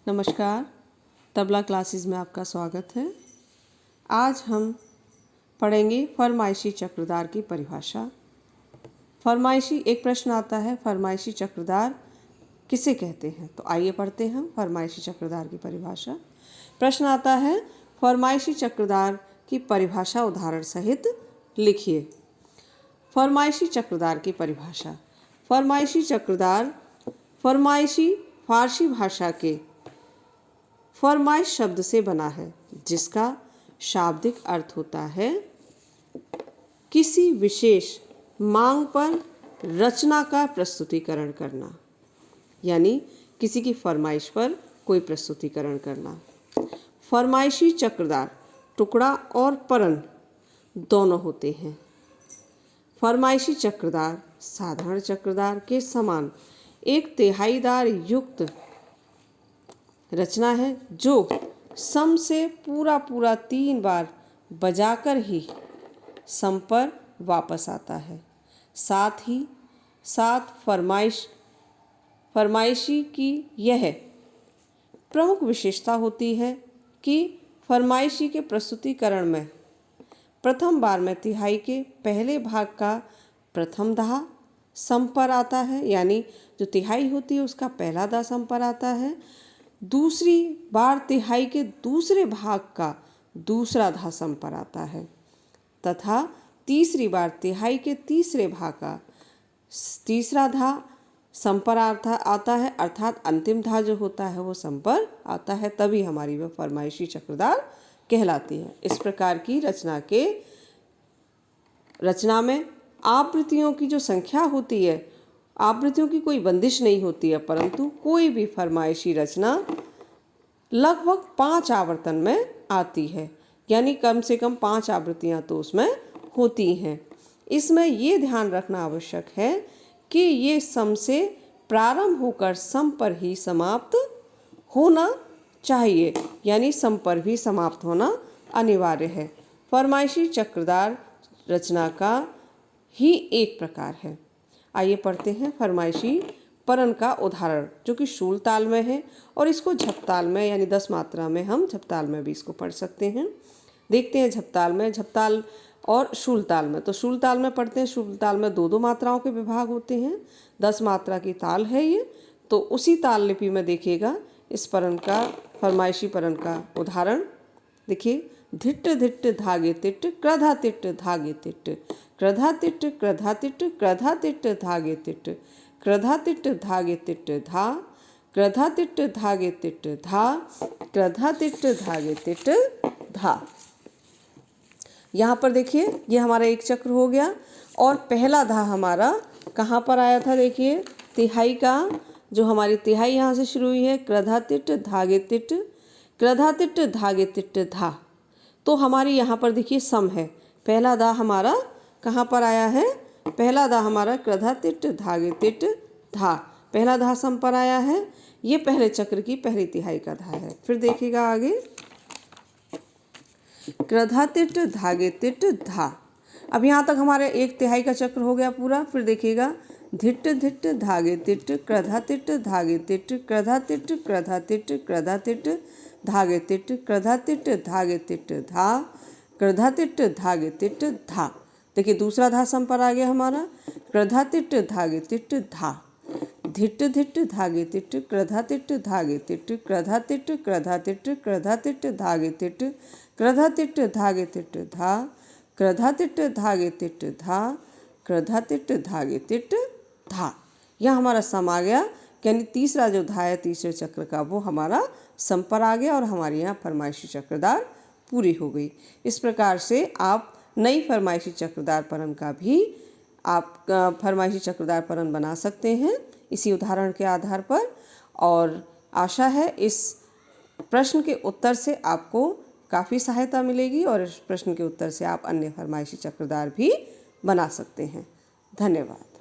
नमस्कार, तबला क्लासेस में आपका स्वागत है। आज हम पढ़ेंगे फरमाइशी चक्रधार की परिभाषा। फरमाइशी एक प्रश्न आता है, फरमाइशी चक्रधार किसे कहते हैं? तो आइए पढ़ते हैं हम फरमाइशी चक्रधार की परिभाषा। प्रश्न आता है, फरमाइशी चक्रधार की परिभाषा उदाहरण सहित लिखिए। फरमाइशी चक्रधार की परिभाषा। फरमाइशी चक्रधार फरमाइशी फारसी भाषा के फरमाइश शब्द से बना है, जिसका शाब्दिक अर्थ होता है किसी विशेष मांग पर रचना का प्रस्तुतिकरण करना, यानी किसी की फरमाइश पर कोई प्रस्तुतिकरण करना। फरमाइशी चक्रधार टुकड़ा और परन दोनों होते हैं। फरमाइशी चक्रधार साधारण चक्रधार के समान एक तिहाईदार युक्त रचना है, जो सम से पूरा 3 बार बजाकर ही सम पर वापस आता है। साथ ही साथ फरमाइशी की यह प्रमुख विशेषता होती है कि फरमाइशी के प्रस्तुतिकरण में प्रथम बार में तिहाई के पहले भाग का प्रथम धा सम पर आता है, यानी जो तिहाई होती है उसका पहला धा सम पर आता है। दूसरी बार तिहाई के दूसरे भाग का दूसरा धा सम पर आता है, तथा तीसरी बार तिहाई के तीसरे भाग का तीसरा धा सम पर आता है, अर्थात अंतिम धा जो होता है वो सम पर आता है, तभी हमारी वह फरमाइशी चक्रधार कहलाती है। इस प्रकार की रचना में आवृत्तियों की जो संख्या होती है, आवृत्तियों की कोई बंदिश नहीं होती है, परंतु कोई भी फरमाइशी रचना लगभग 5 आवर्तन में आती है, यानी कम से कम 5 आवृत्तियां तो उसमें होती हैं। इसमें ये ध्यान रखना आवश्यक है कि ये सम से प्रारंभ होकर सम पर ही समाप्त होना चाहिए, यानी सम पर भी समाप्त होना अनिवार्य है। फरमाइशी चक्रधार रचना का ही एक प्रकार है। आइए पढ़ते हैं फरमाइशी परन का उदाहरण, जो कि शूल ताल में है, और इसको झपताल में यानी 10 मात्रा में हम झपताल में भी इसको पढ़ सकते हैं। देखते हैं झपताल और शूल ताल में। तो शूल ताल में पढ़ते हैं, शूल ताल में 2-2 मात्राओं के विभाग होते हैं, 10 मात्रा की ताल है ये। तो उसी ताल लिपि में देखिएगा इस परन का, फरमाइशी परन का उदाहरण देखिए। धिट्ट धिट्ट धागे तिट्ट क्रधा तिट्ट धागे तिट्ट क्रधा तिट्ट क्रधा तिट्ट क्रधा तिट्ट धागे तिट्ट क्रधा तिट्ट धागे तिट्ट धा क्रधा तिट्ट धागे तिट्ट धा क्रधा तिट्ट धागे तिट्ट धा। यहाँ पर देखिए ये हमारा एक चक्र हो गया, और पहला धा हमारा कहाँ पर आया था? देखिए तिहाई का, जो हमारी तिहाई यहाँ से शुरू हुई है, क्रधा तिट्ट धागे तिट्ट क्रधा तिट्ट धागे तिट्ट धा। तो हमारी यहाँ पर देखिए सम है। पहला धा हमारा कहाँ पर आया है? पहला धा हमारा क्रधा तिट्ट धागे तिट्ट धा, पहला धा सम पर आया है। ये पहले चक्र की पहली तिहाई का धा है। फिर देखिएगा आगे, क्रधा तिट्ट धागे तिट्ट धा। अब यहाँ तक हमारे एक तिहाई का चक्र हो गया पूरा। फिर देखिएगा, धिट्ट धिट्ट धागे तिट्ट क्रधा तिट्ट धागे तिट्ट क्रधा तिट्ट क्रधा तिट्ट क्रधा तिट्ट धागे तिट्ट क्रधा तिट्ट धागे तिट्ट धा क्रधा तिट्ट धागे तिट्ट धा। देखिए दूसरा धा सम पर आ गया हमारा, क्रधा तिट्ट धागे तिट्ट धा। धिट्ट धिट्ट धागे तिट्ट क्रधा तिट्ट धागे तिट्ट क्रधा तिट्ट क्रधा तिट्ट क्रधा तिट्ट धागे तिट्ट क्रधा तिट्ट धागे तिट्ट धा क्रधा तिट्ट धागे तिट्ट धा क्रधा तिट्ट धागे तिट्ट धा। यह हमारा सम आ गया, यानी तीसरा जो धा है तीसरे चक्र का वो हमारा सम पर आ गया, और हमारे यहाँ फरमाइशी चक्रधार पूरी हो गई। इस प्रकार से आप नई फरमाइशी चक्रधार परन का भी फरमाइशी चक्रधार परन बना सकते हैं इसी उदाहरण के आधार पर। और आशा है इस प्रश्न के उत्तर से आपको काफ़ी सहायता मिलेगी, और इस प्रश्न के उत्तर से आप अन्य फरमाइशी चक्रधार भी बना सकते हैं। धन्यवाद।